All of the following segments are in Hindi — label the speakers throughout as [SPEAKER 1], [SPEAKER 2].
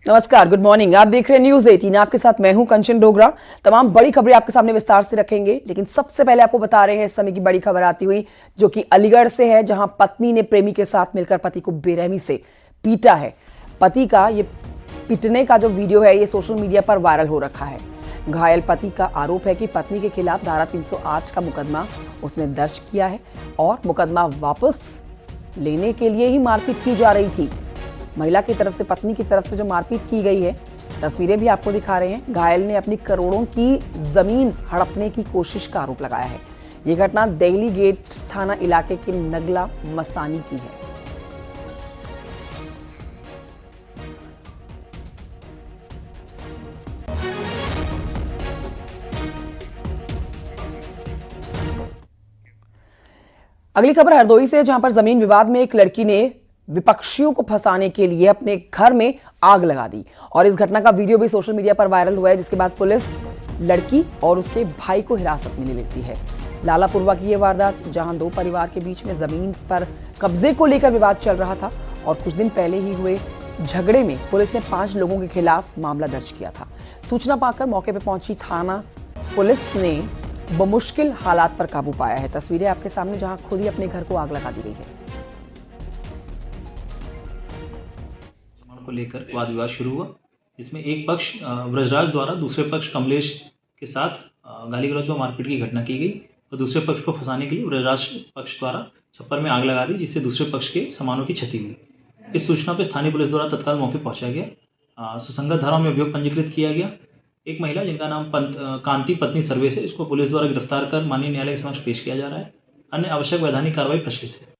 [SPEAKER 1] नमस्कार, गुड मॉर्निंग। आप देख रहे हैं न्यूज 18। आपके साथ मैं हूं कंचन डोगरा। तमाम बड़ी खबरें आपके सामने विस्तार से रखेंगे, लेकिन सबसे पहले आपको बता रहे हैं इस समय की बड़ी खबर आती हुई, जो कि अलीगढ़ से है, जहां पत्नी ने प्रेमी के साथ मिलकर पति को बेरहमी से पीटा है। पति का ये पीटने का जो वीडियो है, ये सोशल मीडिया पर वायरल हो रखा है। घायल पति का आरोप है कि पत्नी के खिलाफ धारा 308 का मुकदमा उसने दर्ज किया है और मुकदमा वापस लेने के लिए ही मारपीट की जा रही थी। महिला की तरफ से, पत्नी की तरफ से जो मारपीट की गई है, तस्वीरें भी आपको दिखा रहे हैं। घायल ने अपनी करोड़ों की जमीन हड़पने की कोशिश का आरोप लगाया है। ये घटना दिल्ली गेट थाना इलाके के नगला मसानी की है। अगली खबर हरदोई से, जहां पर जमीन विवाद में एक लड़की ने विपक्षियों को फंसाने के लिए अपने घर में आग लगा दी और इस घटना का वीडियो भी सोशल मीडिया पर वायरल हुआ है, जिसके बाद पुलिस लड़की और उसके भाई को हिरासत में ले लेती है। लालापुरवा की यह वारदात, जहां दो परिवार के बीच में जमीन पर कब्जे को लेकर विवाद चल रहा था और कुछ दिन पहले ही हुए झगड़े में पुलिस ने 5 लोगों के खिलाफ मामला दर्ज किया था। सूचना पाकर मौके पर पहुंची थाना पुलिस ने बमुश्किल हालात पर काबू पाया है। तस्वीरें आपके सामने, जहां खुद ही अपने घर को आग लगा दी गई है।
[SPEAKER 2] को लेकर वाद विवाद शुरू हुआ, जिसमें एक पक्ष ब्रजराज द्वारा दूसरे पक्ष कमलेश के साथ गाली गलौज व मारपीट की घटना की गई और दूसरे पक्ष को फंसाने के लिए ब्रजराज पक्ष द्वारा छप्पर में आग लगा दी, जिससे दूसरे पक्ष के सामानों की क्षति हुई। इस सूचना पर स्थानीय पुलिस द्वारा तत्काल मौके पहुंचा गया। सुसंगत धाराओं में अभियोग पंजीकृत किया गया। एक महिला जिनका नाम कांति पत्नी सर्वेश है, इसको पुलिस द्वारा गिरफ्तार कर माननीय न्यायालय के समक्ष पेश किया जा रहा है। अन्य आवश्यक वैधानिक कार्रवाई प्रचलित है।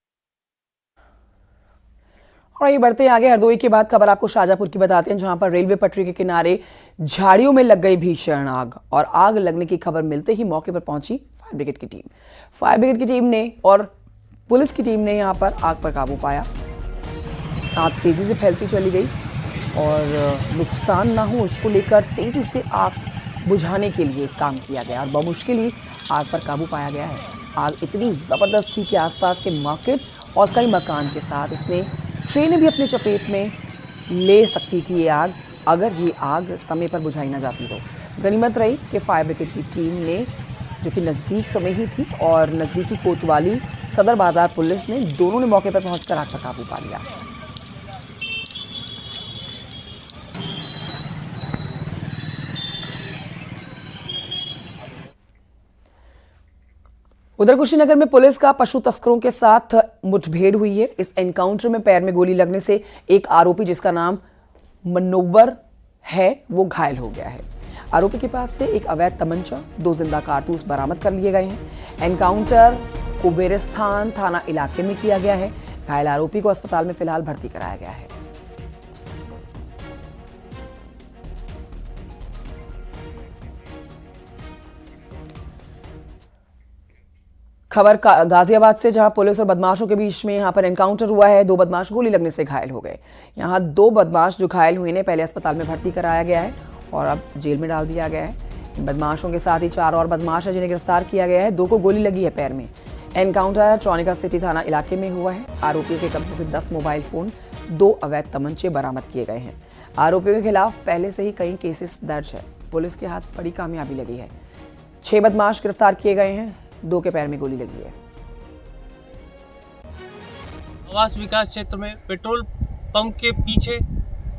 [SPEAKER 1] और ये बढ़ते आगे, हरदोई के बाद खबर आपको शाजापुर की बताते हैं, जहां पर रेलवे पटरी के किनारे झाड़ियों में लग गई भीषण आग और आग लगने की खबर मिलते ही मौके पर पहुंची फायर ब्रिगेड की टीम। फायर ब्रिगेड की टीम ने और पुलिस की टीम ने यहां पर आग पर काबू पाया। आग तेजी से फैलती चली गई और नुकसान ना हो उसको लेकर तेजी से आग बुझाने के लिए काम किया गया और बमुश्किल ही आग पर काबू पाया गया है। आग इतनी ज़बरदस्त थी कि आसपास के मार्केट और कई मकान के साथ इसने ट्रेनें भी अपने चपेट में ले सकती थी ये आग, अगर ये आग समय पर बुझाई ना जाती तो। गनीमत रही कि फायर ब्रिगेड की टीम ने, जो कि नज़दीक में ही थी, और नज़दीकी कोतवाली सदर बाजार पुलिस ने, दोनों ने मौके पर पहुंचकर आग पर काबू पा लिया। उधर कुशीनगर में पुलिस का पशु तस्करों के साथ मुठभेड़ हुई है। इस एनकाउंटर में पैर में गोली लगने से एक आरोपी, जिसका नाम मनोबर है, वो घायल हो गया है। आरोपी के पास से एक अवैध तमंचा, 2 जिंदा कारतूस बरामद कर लिए गए हैं। एनकाउंटर कुबेरिस्तान थाना इलाके में किया गया है। घायल आरोपी को अस्पताल में फिलहाल भर्ती कराया गया है। खबर गाजियाबाद से, जहां पुलिस और बदमाशों के बीच में यहां पर एनकाउंटर हुआ है। 2 बदमाश गोली लगने से घायल हो गए। यहां 2 बदमाश जो घायल हुए ने पहले अस्पताल में भर्ती कराया गया है और अब जेल में डाल दिया गया है। इन बदमाशों के साथ ही 4 और बदमाश हैं जिन्हें गिरफ्तार किया गया है। 2 को गोली लगी है पैर में। एनकाउंटर ट्रॉनिका सिटी थाना इलाके में हुआ है। आरोपियों के कब्जे से 10 मोबाइल फोन, 2 अवैध तमंचे बरामद किए गए हैं। आरोपियों के खिलाफ पहले से ही कई केसेस दर्ज है। पुलिस के हाथ बड़ी कामयाबी लगी है। 6 बदमाश गिरफ्तार किए गए हैं। 2 के पैर में गोली लगी है।
[SPEAKER 3] आवास विकास क्षेत्र में पेट्रोल पंप के पीछे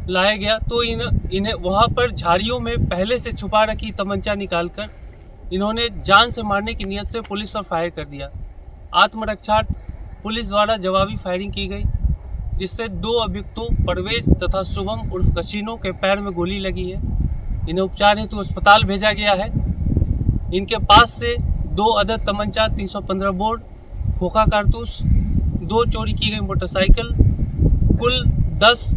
[SPEAKER 3] लाया गया तो इन्हें वहां पर झाड़ियों में पहले से छुपा रखी तमंचा निकालकर इन्होंने जान से मारने की नियत से पुलिस पर फायर कर दिया। आत्मरक्षार्थ पुलिस द्वारा जवाबी फायरिंग की गई, जिससे 2 अभियुक्तों परवेज तथा शुभम उर्फ कशीनो के पैर में गोली लगी है। इन्हें उपचार हेतु अस्पताल भेजा गया है। इनके पास से 2 अदद तमंचा, 315 बोर, खोखा कारतूस, 2 चोरी की गई मोटरसाइकिल, कुल 10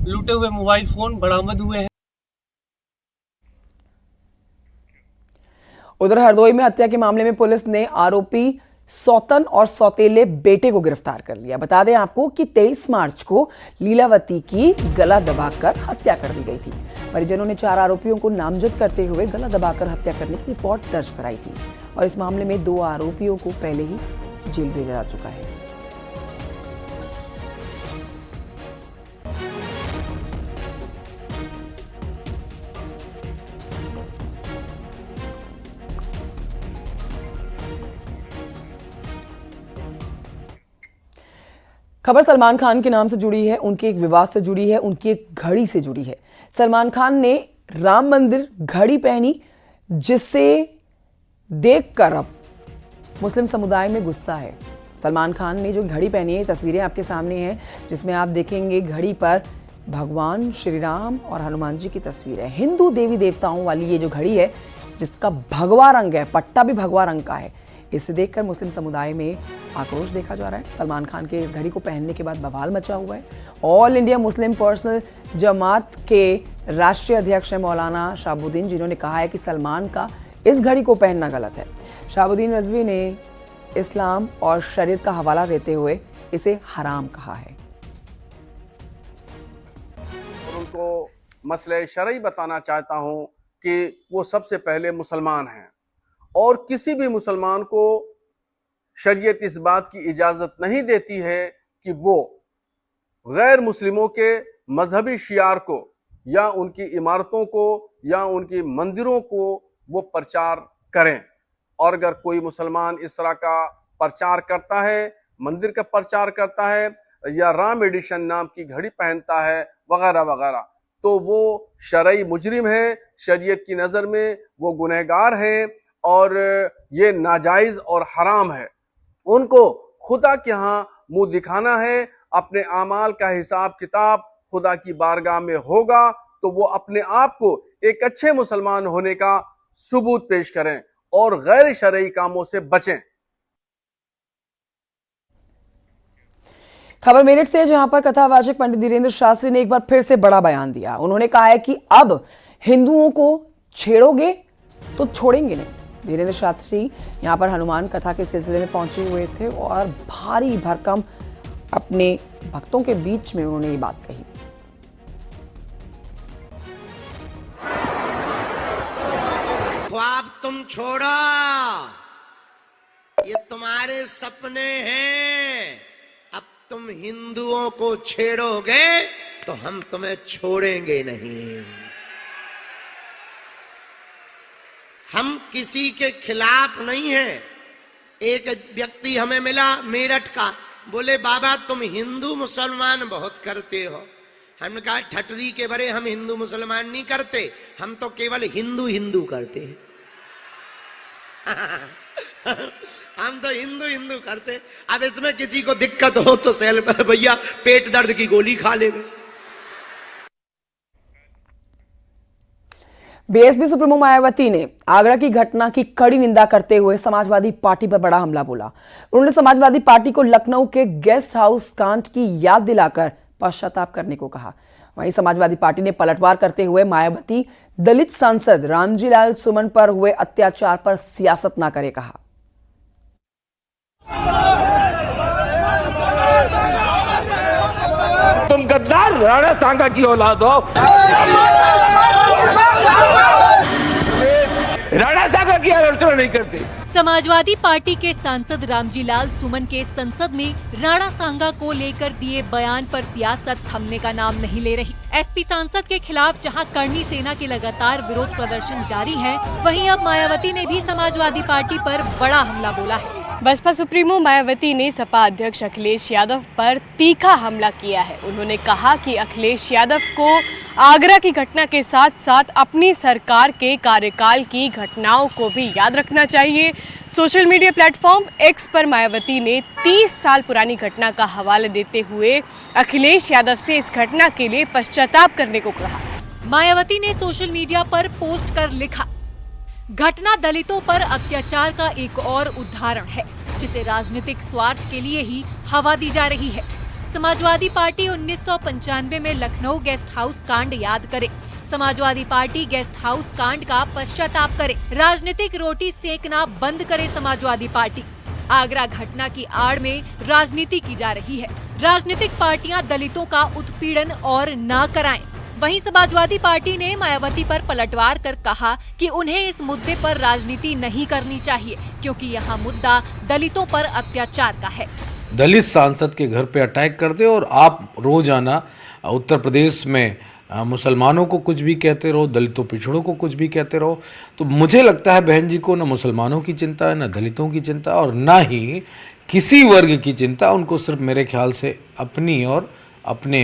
[SPEAKER 3] लूटे हुए मोबाइल फोन बरामद हुए हैं।
[SPEAKER 1] उधर हरदोई में हत्या के मामले में पुलिस ने आरोपी सौतन और सौतेले बेटे को गिरफ्तार कर लिया। बता दें आपको कि 23 मार्च को लीलावती की गला दबाकर हत्या कर दी गई थी। परिजनों ने 4 आरोपियों को नामजद करते हुए गला दबाकर हत्या करने की रिपोर्ट दर्ज कराई थी और इस मामले में 2 आरोपियों को पहले ही जेल भेजा जा चुका है। खबर सलमान खान के नाम से जुड़ी है, उनके एक विवाद से जुड़ी है, उनकी एक घड़ी से जुड़ी है। सलमान खान ने राम मंदिर घड़ी पहनी, जिससे देखकर अब मुस्लिम समुदाय में गुस्सा है। सलमान खान ने जो घड़ी पहनी है, तस्वीरें आपके सामने हैं, जिसमें आप देखेंगे घड़ी पर भगवान श्री राम और हनुमान जी की तस्वीर है। हिंदू देवी देवताओं वाली ये जो घड़ी है, जिसका भगवा रंग है, पट्टा भी भगवा रंग का है, इसे देखकर मुस्लिम समुदाय में आक्रोश देखा जा रहा है। सलमान खान के इस घड़ी को पहनने के बाद बवाल मचा हुआ है। ऑल इंडिया मुस्लिम पर्सनल जमात के राष्ट्रीय अध्यक्ष हैं मौलाना शहाबुद्दीन, जिन्होंने कहा है कि सलमान का इस घड़ी को पहनना गलत है। शहाबुद्दीन रज़वी ने इस्लाम और शरीयत का हवाला देते हुए इसे हराम कहा है।
[SPEAKER 4] और उनको मसले शरई बताना चाहता हूं कि वो सबसे पहले मुसलमान हैं और किसी भी मुसलमान को शरीयत इस बात की इजाजत नहीं देती है कि वो गैर मुस्लिमों के मजहबी शियार को या उनकी इमारतों को या उनकी मंदिरों को वो प्रचार करें। और अगर कोई मुसलमान इस तरह का प्रचार करता है, मंदिर का प्रचार करता है या राम एडिशन नाम की घड़ी पहनता है वगैरह वगैरह, तो वो शरई मुजरिम है, शरीयत की नजर में वो गुनहगार है और ये नाजायज और हराम है। उनको खुदा के यहाँ मुंह दिखाना है, अपने आमाल का हिसाब किताब खुदा की बारगाह में होगा तो वो अपने आप को एक अच्छे मुसलमान होने का सबूत पेश करें और गैर शरई कामों से बचें।
[SPEAKER 1] खबर मेरठ से, जहां पर कथावाचक पंडित धीरेन्द्र शास्त्री ने एक बार फिर से बड़ा बयान दिया। उन्होंने कहा है कि अब हिंदुओं को छेड़ोगे तो छोड़ेंगे नहीं। धीरेन्द्र शास्त्री यहां पर हनुमान कथा के सिलसिले में पहुंचे हुए थे और भारी भरकम अपने भक्तों के बीच में उन्होंने ये बात कही।
[SPEAKER 5] ख्वाब तुम छोड़ो, ये तुम्हारे सपने हैं। अब तुम हिंदुओं को छेड़ोगे तो हम तुम्हें छोड़ेंगे नहीं। हम किसी के खिलाफ नहीं हैं। एक व्यक्ति हमें मिला मेरठ का, बोले बाबा तुम हिंदू मुसलमान बहुत करते हो। हमने कहा ठटरी के बरे, हम हिंदू मुसलमान नहीं करते, हम तो केवल हिंदू हिंदू करते हैं। हम तो हिंदू हिंदू करते। अब इसमें किसी को दिक्कत हो तो सेल भैया पेट दर्द की गोली खा ले।
[SPEAKER 1] बीएसपी सुप्रीमो मायावती ने आगरा की घटना की कड़ी निंदा करते हुए समाजवादी पार्टी पर बड़ा हमला बोला। उन्होंने समाजवादी पार्टी को लखनऊ के गेस्ट हाउस कांड की याद दिलाकर पश्चाताप करने को कहा। वहीं समाजवादी पार्टी ने पलटवार करते हुए मायावती दलित सांसद रामजीलाल सुमन पर हुए अत्याचार पर सियासत ना करे कहा।
[SPEAKER 6] तुम गद्दार राणा सांगा की औलाद हो। राणा सांगा की आलोचना नहीं करते।
[SPEAKER 7] समाजवादी पार्टी के सांसद रामजीलाल सुमन के संसद में राणा सांगा को लेकर दिए बयान पर सियासत थमने का नाम नहीं ले रही। एसपी सांसद के खिलाफ जहां करनी सेना के लगातार विरोध प्रदर्शन जारी है, वहीं अब मायावती ने भी समाजवादी पार्टी पर बड़ा हमला बोला है।
[SPEAKER 8] बसपा सुप्रीमो मायावती ने सपा अध्यक्ष अखिलेश यादव पर तीखा हमला किया है। उन्होंने कहा कि अखिलेश यादव को आगरा की घटना के साथ साथ अपनी सरकार के कार्यकाल की घटनाओं को भी याद रखना चाहिए। सोशल मीडिया प्लेटफॉर्म एक्स पर मायावती ने 30 साल पुरानी घटना का हवाला देते हुए अखिलेश यादव से इस घटना के लिए पश्चाताप करने को कहा।
[SPEAKER 7] मायावती ने सोशल मीडिया पर पोस्ट कर लिखा, घटना दलितों पर अत्याचार का एक और उदाहरण है, जिसे राजनीतिक स्वार्थ के लिए ही हवा दी जा रही है। समाजवादी पार्टी 1995 में लखनऊ गेस्ट हाउस कांड याद करे। समाजवादी पार्टी गेस्ट हाउस कांड का पश्चाताप करे। राजनीतिक रोटी सेकना बंद करे समाजवादी पार्टी। आगरा घटना की आड़ में राजनीति की जा रही है। राजनीतिक पार्टियां दलितों का उत्पीड़न और न कराएं। वहीं समाजवादी पार्टी ने मायावती पर पलटवार कर कहा कि उन्हें इस मुद्दे पर राजनीति नहीं करनी चाहिए, क्योंकि यहाँ मुद्दा दलितों पर अत्याचार का है।
[SPEAKER 9] दलित सांसद के घर पे अटैक करते हो और आप रोजाना उत्तर प्रदेश में मुसलमानों को कुछ भी कहते रहो, दलितों पिछड़ों को कुछ भी कहते रहो। तो मुझे लगता है बहन जी को न मुसलमानों की चिंता है, न दलितों की चिंता, और न ही किसी वर्ग की चिंता, उनको सिर्फ मेरे ख्याल से अपनी और अपने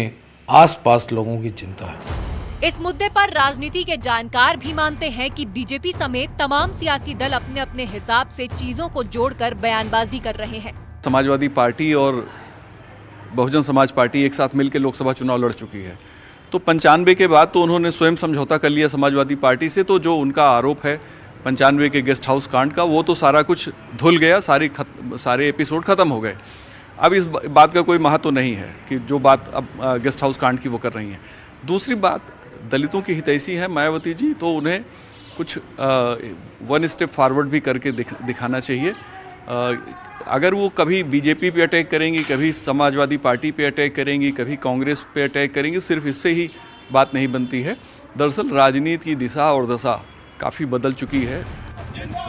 [SPEAKER 9] आसपास लोगों की चिंता है।
[SPEAKER 7] इस मुद्दे पर राजनीति के जानकार भी मानते हैं कि बीजेपी समेत तमाम सियासी दल अपने अपने हिसाब से चीजों को जोड़कर बयानबाजी कर रहे हैं।
[SPEAKER 10] समाजवादी पार्टी और बहुजन समाज पार्टी एक साथ मिलकर लोकसभा चुनाव लड़ चुकी है, तो 95 के बाद तो उन्होंने स्वयं समझौता कर लिया समाजवादी पार्टी से। तो जो उनका आरोप है 95 के गेस्ट हाउस कांड का, वो तो सारा कुछ धुल गया, सारे एपिसोड खत्म हो गए। अब इस बात का कोई महत्व नहीं है कि जो बात अब गेस्ट हाउस कांड की वो कर रही हैं। दूसरी बात, दलितों की हितैषी है मायावती जी, तो उन्हें कुछ वन स्टेप फॉरवर्ड भी करके दिखाना चाहिए। अगर वो कभी बीजेपी पे अटैक करेंगी, कभी समाजवादी पार्टी पे अटैक करेंगी, कभी कांग्रेस पे अटैक करेंगी, सिर्फ इससे ही बात नहीं बनती है। दरअसल राजनीति की दिशा और दशा काफ़ी बदल चुकी है।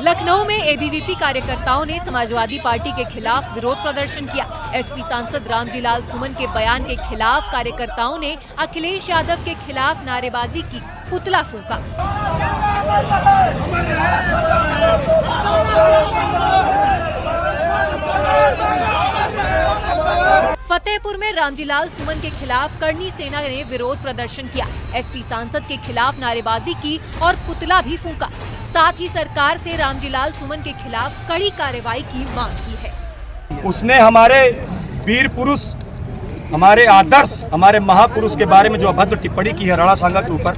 [SPEAKER 7] लखनऊ में एबीवीपी कार्यकर्ताओं ने समाजवादी पार्टी के खिलाफ विरोध प्रदर्शन किया। एसपी सांसद रामजी लाल सुमन के बयान के खिलाफ कार्यकर्ताओं ने अखिलेश यादव के खिलाफ नारेबाजी की, पुतला फूंका। फतेहपुर में रामजीलाल सुमन के खिलाफ करनी सेना ने विरोध प्रदर्शन किया। एसपी सांसद के खिलाफ नारेबाजी की और पुतला भी फूंका। साथ ही सरकार से रामजीलाल सुमन के खिलाफ कड़ी कार्रवाई की मांग की है।
[SPEAKER 11] उसने हमारे वीर पुरुष, हमारे आदर्श, हमारे महापुरुष के बारे में जो अभद्र टिप्पणी की है राणा सांगा के ऊपर,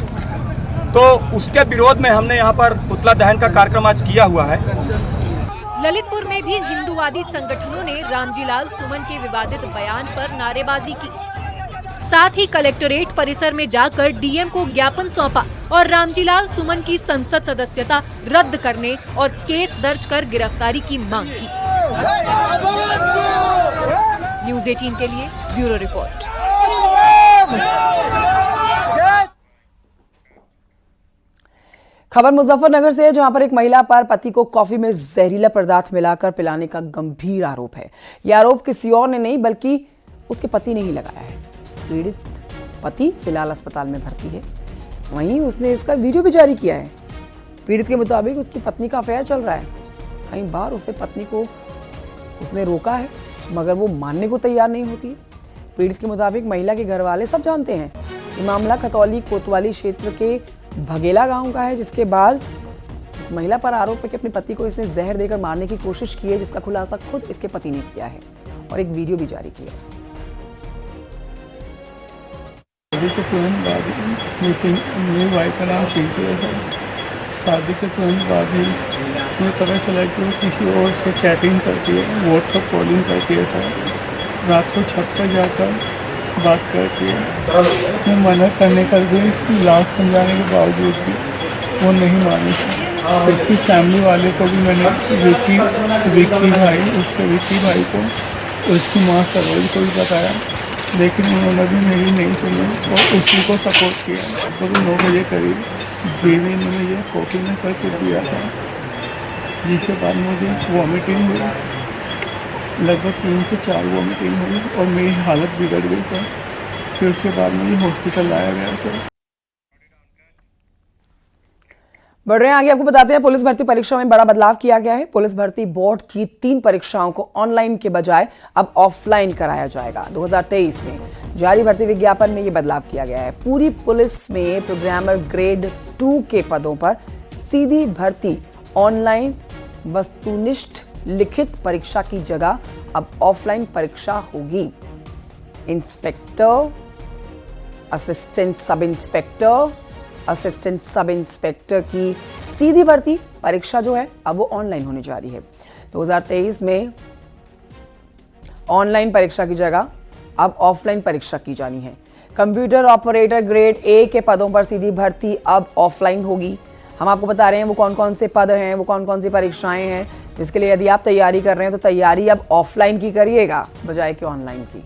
[SPEAKER 11] तो उसके विरोध में हमने यहाँ पर पुतला दहन का कार्यक्रम आज किया हुआ है।
[SPEAKER 7] ललितपुर में भी हिंदूवादी संगठनों ने रामजीलाल सुमन के विवादित बयान पर नारेबाजी की। साथ ही कलेक्टरेट परिसर में जाकर डीएम को ज्ञापन सौंपा और रामजीलाल सुमन की संसद सदस्यता रद्द करने और केस दर्ज कर गिरफ्तारी की मांग की। न्यूज़ 18 के लिए ब्यूरो रिपोर्ट।
[SPEAKER 1] खबर मुजफ्फरनगर से है, जहां पर एक महिला पर पति को कॉफी में जहरीला पदार्थ मिलाकर पिलाने का गंभीर आरोप है। यह आरोप किसी और ने नहीं बल्कि उसके पति ने ही लगाया है। पीड़ित पति फिलहाल अस्पताल में भर्ती है। वहीं उसने इसका वीडियो भी जारी किया है। पीड़ित के मुताबिक उसकी पत्नी का अफेयर चल रहा है। कई बार उसे पत्नी को उसने रोका है, मगर वो मानने को तैयार नहीं होती है। पीड़ित के मुताबिक महिला के घर वाले सब जानते हैं। ये मामला खतौली कोतवाली क्षेत्र के भगेला गांव का है, जिसके बाद इस महिला पर आरोप है कि अपने पति को इसने जहर देकर मारने की कोशिश की है, जिसका खुलासा खुद इसके पति ने किया है और एक वीडियो भी जारी किया।
[SPEAKER 12] के तुरंत बाद मेरी वाइफ का नाम पिंटू है सर। शादी के तुरंत बाद ही मुझे पता चला कि वो किसी और से चैटिंग करती है, व्हाट्सएप कॉलिंग करती है सर। रात को छत पर जाकर बात करती है। मैं मना करने का भी, लास्ट समझाने के बावजूद भी वो नहीं मानी। इसकी फैमिली वाले को भी मैंने विक्की भाई को और उसकी माँ सरोज को भी बताया, लेकिन उन्होंने भी मेरी नहीं सुनी और उसी को सपोर्ट किया। तो 9 बजे करीब बेबी ने मुझे कॉफ़ी में करके दिया था, जिसके बाद मुझे वॉमिटिंग हुई। लगभग 3 से 4 वॉमिटिंग हुई और मेरी हालत बिगड़ गई सर। फिर उसके बाद मुझे हॉस्पिटल लाया गया सर।
[SPEAKER 1] बढ़ रहे हैं आगे, आपको बताते हैं पुलिस भर्ती परीक्षा में बड़ा बदलाव किया गया है। पुलिस भर्ती बोर्ड की 3 परीक्षाओं को ऑनलाइन के बजाय अब ऑफलाइन कराया जाएगा। 2023 में जारी भर्ती विज्ञापन में यह बदलाव किया गया है। पूरी पुलिस में प्रोग्रामर ग्रेड 2 के पदों पर सीधी भर्ती ऑनलाइन वस्तुनिष्ठ लिखित परीक्षा की जगह अब ऑफलाइन परीक्षा होगी। इंस्पेक्टर, असिस्टेंट सब इंस्पेक्टर की सीधी भर्ती परीक्षा जो है अब वो ऑनलाइन होने जा रही है। 2023 में ऑनलाइन परीक्षा की जगह अब ऑफलाइन परीक्षा की जानी है। कंप्यूटर ऑपरेटर ग्रेड A के पदों पर सीधी भर्ती अब ऑफलाइन होगी। हम आपको बता रहे हैं वो कौन कौन से पद हैं, वो कौन कौन सी परीक्षाएं हैं, जिसके लिए यदि आप तैयारी कर रहे हैं तो तैयारी अब ऑफलाइन की करिएगा बजाय कि ऑनलाइन की।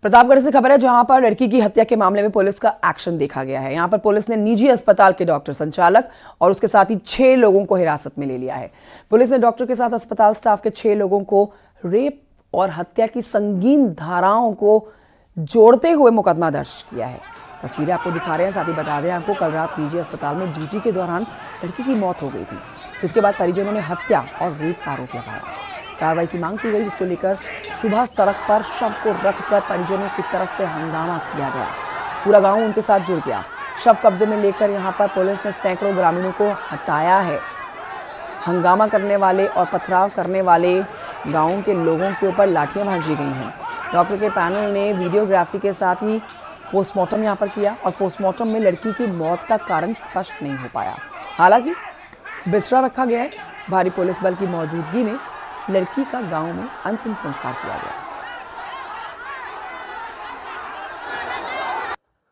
[SPEAKER 1] प्रतापगढ़ से खबर है, जहां पर लड़की की हत्या के मामले में पुलिस का एक्शन देखा गया है। यहां पर पुलिस ने निजी अस्पताल के डॉक्टर, संचालक और उसके साथ ही 6 लोगों को हिरासत में ले लिया है। पुलिस ने डॉक्टर के साथ अस्पताल स्टाफ के 6 लोगों को रेप और हत्या की संगीन धाराओं को जोड़ते हुए मुकदमा दर्ज किया है तस्वीरें आपको दिखा रहे हैं। साथ ही बता दें आपको, कल रात निजी अस्पताल में ड्यूटी के दौरान लड़की की मौत हो गई थी, जिसके बाद परिजनों ने हत्या और रेप का आरोप लगाया। कार्रवाई की मांग की गई, जिसको लेकर सुबह सड़क पर शव को रखकर परिजनों की तरफ से हंगामा किया गया। पूरा गांव उनके साथ जुड़ गया। शव कब्जे में लेकर यहां पर पुलिस ने सैकड़ों ग्रामीणों को हटाया है। हंगामा करने वाले और पथराव करने वाले गांव के लोगों के ऊपर लाठियां भांजी गई हैं। डॉक्टर के पैनल ने वीडियोग्राफी के साथ ही पोस्टमार्टम यहां पर किया और पोस्टमार्टम में लड़की की मौत का कारण स्पष्ट नहीं हो पाया। हालांकि बिस्तरा रखा गया है। भारी पुलिस बल की मौजूदगी में लड़की का गांव में अंतिम संस्कार किया गया।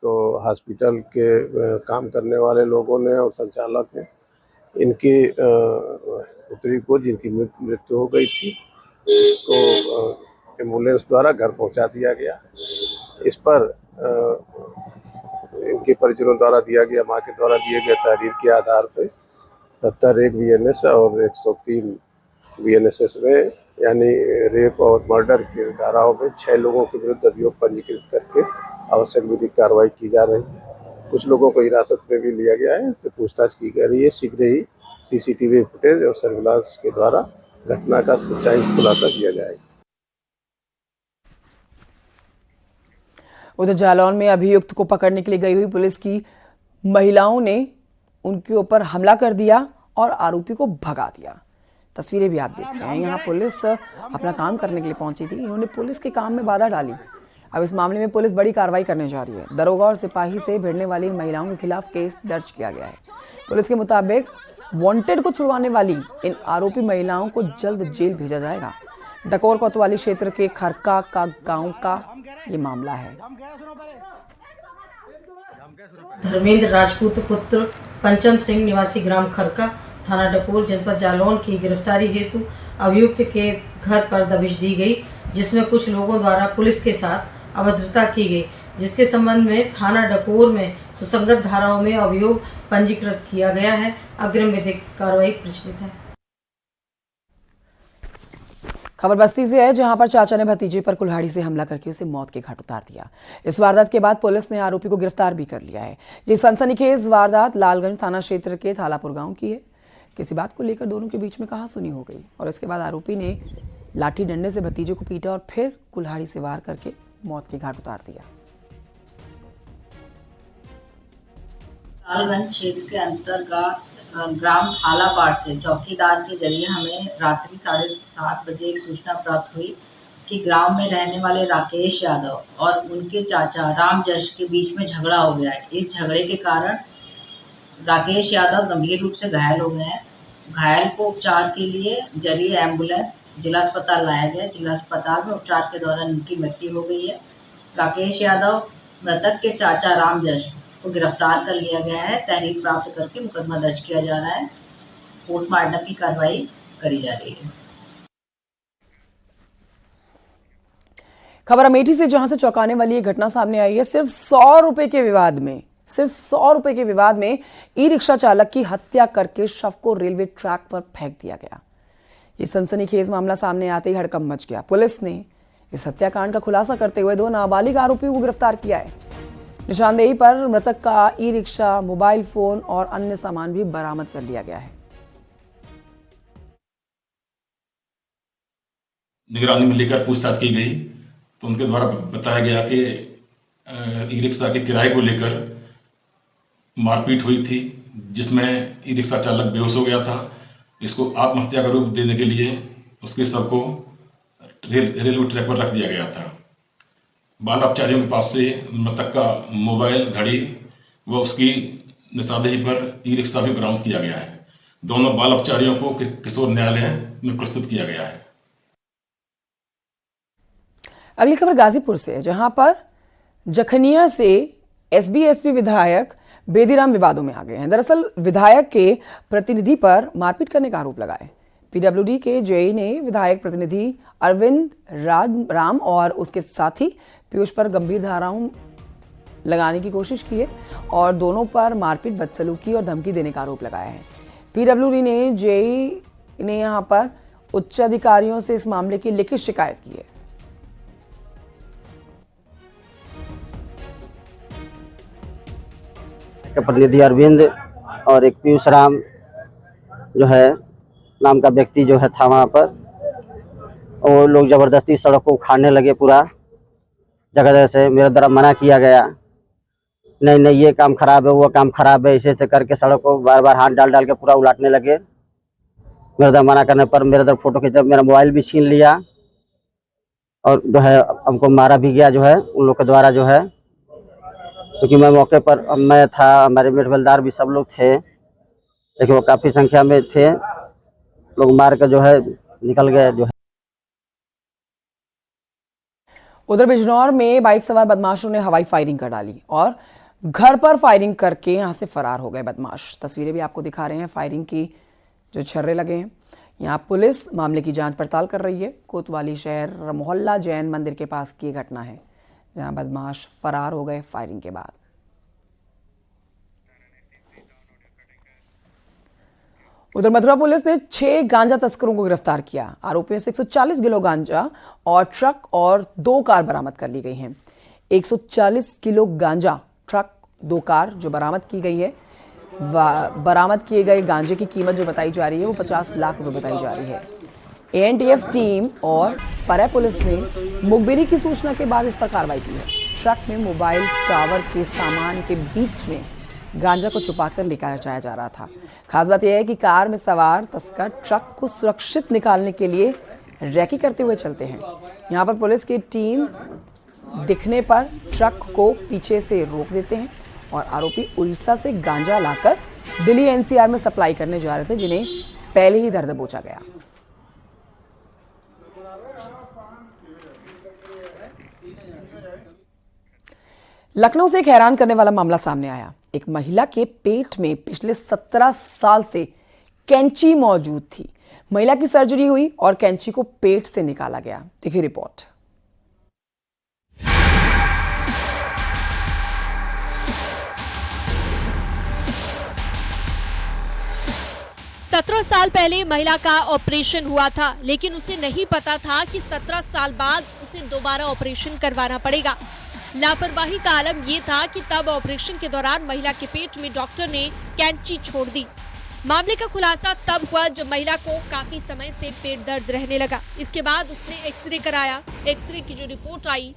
[SPEAKER 13] तो हॉस्पिटल के काम करने वाले लोगों ने और संचालक ने इनकी पुत्री को, जिनकी मृत्यु हो गई थी, उसको एम्बुलेंस द्वारा घर पहुंचा दिया गया। इस पर इनके परिजनों द्वारा दिया गया, मां के द्वारा दिए गए तहरीर के आधार पर 71 BNS और 103 BNSS में यानी रेप और मर्डर के धाराओं में 6 लोगों के विरुद्ध अभियोग पंजीकृत करके आवश्यक विधिक कार्रवाई की जा रही है। कुछ लोगों को हिरासत में भी लिया गया है, इससे पूछताछ की जा रही है। शीघ्र ही CCTV फुटेज और सर्विलांस के द्वारा घटना का सच्चाई खुलासा किया जाएगा।
[SPEAKER 1] उधर जालौन में अभियुक्त को पकड़ने के लिए गई हुई पुलिस की महिलाओं ने उनके ऊपर हमला कर दिया और आरोपी को भगा दिया। तस्वीरें भी आप देख रहे हैं। यहाँ पुलिस अपना काम करने के लिए पहुंची थी, इन्होंने पुलिस के काम में बाधा डाली। अब इस मामले में पुलिस बड़ी कार्रवाई करने जा रही है। दरोगा और सिपाही से भिड़ने वाली इन महिलाओं के खिलाफ केस दर्ज किया गया है। पुलिस के मुताबिक वांटेड को छुड़वाने वाली इन आरोपी महिलाओं को जल्द जेल भेजा जाएगा। डकोर कोतवाली क्षेत्र के खरका का गांव का ये मामला है।
[SPEAKER 14] धर्मेंद्र राजपूत पुत्र पंचम सिंह निवासी ग्राम खरका, थाना डकोर, जनपद जालौन की गिरफ्तारी हेतु अभियुक्त के घर पर दबिश दी गई, जिसमें कुछ लोगों द्वारा पुलिस के साथ अभद्रता की गई, जिसके संबंध में थाना डकोर में सुसंगत धाराओं में अभियोग पंजीकृत किया गया है। अग्रिम विधिक कार्रवाई प्रचलित है।
[SPEAKER 1] खबर बस्ती से है, जहां पर चाचा ने भतीजे पर कुल्हाड़ी से हमला करके उसे मौत के घाट उतार दिया। इस वारदात के बाद पुलिस ने आरोपी को गिरफ्तार भी कर लिया है। ये सनसनीखेज वारदात लालगंज थाना क्षेत्र के थालापुर गांव की है। किसी बात को लेकर दोनों के बीच में कहासुनी हो गई और इसके बाद आरोपी ने लाठी डंडे से भतीजे को पीटा और फिर कुल्हाड़ी से वार करके मौत के घाट उतार दिया।
[SPEAKER 15] लालगंज क्षेत्र के अंतर्गत ग्राम थालापाड़ से चौकीदार के जरिए हमें रात्रि 7:30 बजे एक सूचना प्राप्त हुई कि ग्राम में रहने वाले राकेश यादव और उनके चाचा राम जश के बीच में झगड़ा हो गया है। इस झगड़े के कारण राकेश यादव गंभीर रूप से घायल हो गए हैं। घायल को उपचार के लिए जरिए एम्बुलेंस जिला अस्पताल लाया गया। जिला अस्पताल में उपचार के दौरान उनकी मृत्यु हो गई है। राकेश यादव मृतक के चाचा राम जश को गिरफ्तार कर लिया गया है। तहरीर प्राप्त करके मुकदमा दर्ज किया जा रहा है। पोस्टमार्टम की कार्रवाई करी जा रही है।
[SPEAKER 1] खबर अमेठी से, जहां से चौंकाने वाली ये घटना सामने आई है। सिर्फ 100 रुपए के विवाद में ई रिक्शा चालक की हत्या करके शव को रेलवे ट्रैक पर फेंक दिया गया। ये सनसनीखेज मामला सामने आते ही हड़कंप मच गया। पुलिस ने इस हत्याकांड का खुलासा करते हुए 2 नाबालिग आरोपियों को गिरफ्तार किया है। निशानदेही पर मृतक का ई रिक्शा, मोबाइल फोन और अन्य सामान भी बरामद कर लिया गया है।
[SPEAKER 16] निगरानी में लेकर पूछताछ की गई तो उनके द्वारा बताया गया कि ई रिक्शा के किराए को लेकर मारपीट हुई थी, जिसमें ई रिक्शा चालक बेहोश हो गया था। इसको आत्महत्या का रूप देने के लिए उसके शव को रेलवे ट्रैक पर रख दिया गया था। बाल अपचारियों के पास से मृतक का मोबाइल, घड़ी व उसकी निशानदेही पर ई रिक्शा भी बरामद किया गया है। दोनों बाल अपचारियों को किशोर न्यायालय में प्रस्तुत किया गया है।
[SPEAKER 1] अगली खबर गाजीपुर से है, जहां पर जखनिया से SBSP विधायक बेदीराम विवादों में आ गए हैं। दरअसल विधायक के प्रतिनिधि पर मारपीट करने का आरोप लगाए। PWD के जेई ने विधायक प्रतिनिधि अरविंद राम और उसके साथी पीयूष पर गंभीर धाराओं लगाने की कोशिश की है और दोनों पर मारपीट, बदसलूकी और धमकी देने का आरोप लगाया है। PWD ने जेई ने यहां पर उच्च अधिकारियों से इस मामले की लिखित शिकायत की है।
[SPEAKER 17] के प्रतिनिधि अरविंद और एक पीयूष राम जो है नाम का व्यक्ति जो है था वहाँ पर, और लोग ज़बरदस्ती सड़क को उखाड़ने लगे पूरा जगह जगह से। मेरे द्वारा मना किया गया, नहीं नहीं ये काम खराब है, वो काम खराब है, ऐसे करके सड़क को बार बार हाथ डाल डाल के पूरा उलाटने लगे। मेरे द्वारा मना करने पर मेरे द्वारा फोटो खींचा, मेरा मोबाइल भी छीन लिया और जो है हमको मारा भी गया जो है उन लोग के द्वारा जो है, क्योंकि मैं मौके पर मैं था, हमारे मेट बेलदार भी सब लोग थे, लेकिन वो काफ़ी संख्या में थे, लोग मार कर जो है निकल गए जो है।
[SPEAKER 1] उधर बिजनौर में बाइक सवार बदमाशों ने हवाई फायरिंग कर डाली और घर पर फायरिंग करके यहां से फरार हो गए बदमाश। तस्वीरें भी आपको दिखा रहे हैं फायरिंग की जो छर्रे लगे हैं। यहां पुलिस मामले की जांच पड़ताल कर रही है। कोतवाली शहर मोहल्ला जैन मंदिर के पास की घटना है जहां बदमाश फरार हो गए फायरिंग के बाद। उधर मथुरा पुलिस ने 6 गांजा तस्करों को गिरफ्तार किया। आरोपियों से 140 किलो गांजा और ट्रक और 2 कार बरामद कर ली गई हैं। 140 किलो गांजा, ट्रक, 2 कार जो बरामद की गई है। बरामद किए गए गांजे की कीमत जो बताई जा रही है वो 50 लाख रुपए बताई जा रही है। एएनटीएफ टीम और परै पुलिस ने मुखबिरी की सूचना के बाद इस पर कार्रवाई की है। ट्रक में मोबाइल टावर के सामान के बीच में गांजा को छुपाकर लेकर जाया जा रहा था। खास बात यह है कि कार में सवार तस्कर ट्रक को सुरक्षित निकालने के लिए रैकी करते हुए चलते हैं। यहां पर पुलिस की टीम दिखने पर ट्रक को पीछे से रोक देते हैं और आरोपी उड़ीसा से गांजा लाकर दिल्ली एनसीआर में सप्लाई करने जा रहे थे, जिन्हें पहले ही धर दबोचा गया। लखनऊ से एक हैरान करने वाला मामला सामने आया। एक महिला के पेट में पिछले 17 साल से कैंची मौजूद थी। महिला की सर्जरी हुई और कैंची को पेट से निकाला गया। देखिए रिपोर्ट।
[SPEAKER 18] सत्रह साल पहले महिला का ऑपरेशन हुआ था, लेकिन उसे नहीं पता था कि 17 साल बाद उसे दोबारा ऑपरेशन करवाना पड़ेगा। लापरवाही का आलम ये था कि तब ऑपरेशन के दौरान महिला के पेट में डॉक्टर ने कैंची छोड़ दी। मामले का खुलासा तब हुआ जब महिला को काफी समय से पेट दर्द रहने लगा। इसके बाद उसने एक्सरे कराया। एक्सरे की जो रिपोर्ट आई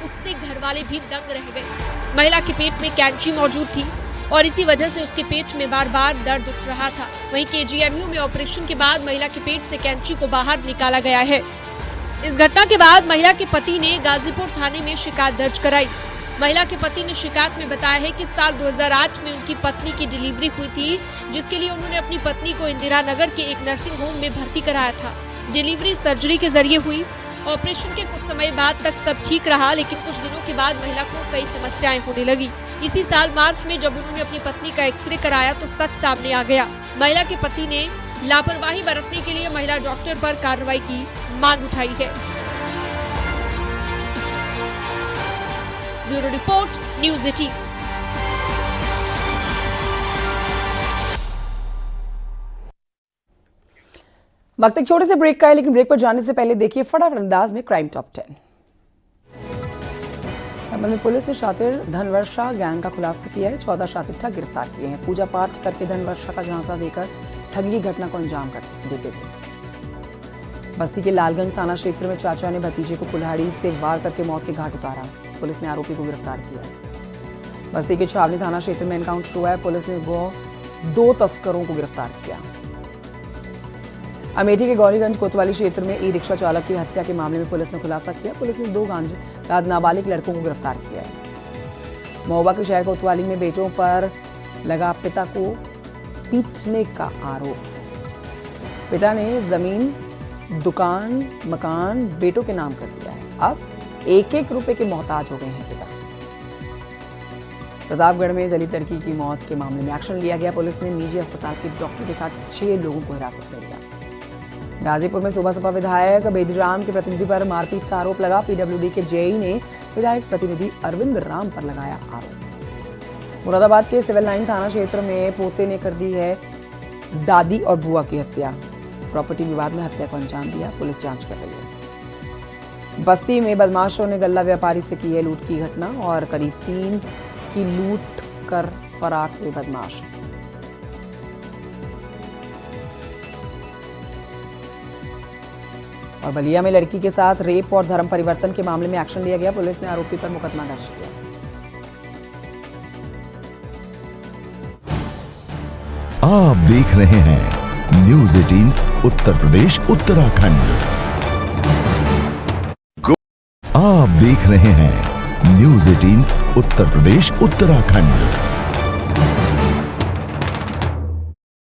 [SPEAKER 18] उससे घरवाले भी दंग रह गए। महिला के पेट में कैंची मौजूद थी और इसी वजह से उसके पेट में बार बार दर्द उठ रहा था। वहीं केजीएमयू में ऑपरेशन के बाद महिला के पेट से कैंची को बाहर निकाला गया है। इस घटना के बाद महिला के पति ने गाजीपुर थाने में शिकायत दर्ज कराई। महिला के पति ने शिकायत में बताया है कि साल 2008 में उनकी पत्नी की डिलीवरी हुई थी, जिसके लिए उन्होंने अपनी पत्नी को इंदिरा नगर के एक नर्सिंग होम में भर्ती कराया था। डिलीवरी सर्जरी के जरिए हुई। ऑपरेशन के कुछ समय बाद तक सब ठीक रहा, लेकिन कुछ दिनों के बाद महिला को कई समस्याएं होने लगी। इसी साल मार्च में जब उन्होंने अपनी पत्नी का एक्सरे कराया तो सच सामने आ गया। महिला के पति ने लापरवाही बरतने के लिए महिला डॉक्टर पर कार्रवाई की मांग उठाई है। Bureau report, news 18।
[SPEAKER 1] वक्त एक छोटे से ब्रेक का है, लेकिन ब्रेक पर जाने से पहले देखिए फटाफट अंदाज में क्राइम टॉप 10। संभल में पुलिस ने शातिर धनवर्षा गैंग का खुलासा किया है। 14 शातिर ठग गिरफ्तार किए हैं। पूजा पाठ करके धनवर्षा का झांसा देकर ठगी की घटना को अंजाम देते थे। बस्ती के लालगंज थाना क्षेत्र में चाचा ने भतीजे को कुल्हाड़ी से वार करके मौत के घाट उतारा। पुलिस ने आरोपी को गिरफ्तार किया। बस्ती के छावनी थाना क्षेत्र में एनकाउंटर हुआ है। पुलिस ने 2 तस्करों को गिरफ्तार किया। अमेठी के गौरीगंज कोतवाली क्षेत्र में ई रिक्शा चालक की हत्या के मामले में पुलिस ने खुलासा किया। पुलिस ने 2 गांजा नाबालिग लड़कों को गिरफ्तार किया है। महोबा के शहर कोतवाली में बेटों पर लगा पिता को पीटने का आरोप। पिता ने जमीन, दुकान, मकान बेटों के नाम कर दिया है। अब 1-1 रुपए के मोहताज हो गए हैं पिता। प्रतापगढ़ में दलित लड़की की मौत के मामले में एक्शन लिया गया। पुलिस ने निजी अस्पताल के डॉक्टर के साथ 6 लोगों को हिरासत में लिया। गाजीपुर में सुबह सपा विधायक बेदीराम के प्रतिनिधि पर मारपीट का आरोप लगा। पीडब्ल्यूडी के जेई ने विधायक प्रतिनिधि अरविंद राम पर लगाया आरोप। मुरादाबाद के सिविल लाइन थाना क्षेत्र में पोते ने कर दी है दादी और बुआ की हत्या। प्रॉपर्टी विवाद में हत्या को अंजाम दिया। पुलिस जांच कर रही है। बस्ती में बदमाशों ने गल्ला व्यापारी से की है लूट की घटना और करीब 3 की लूट कर फरार हुए बदमाश। और बलिया में लड़की के साथ रेप और धर्म परिवर्तन के मामले में एक्शन लिया गया। पुलिस ने आरोपी पर मुकदमा दर्ज किया।
[SPEAKER 19] आप देख रहे हैं न्यूज़ 18 उत्तर प्रदेश उत्तराखंड। आप देख रहे हैं न्यूज़ 18 उत्तर प्रदेश उत्तराखंड।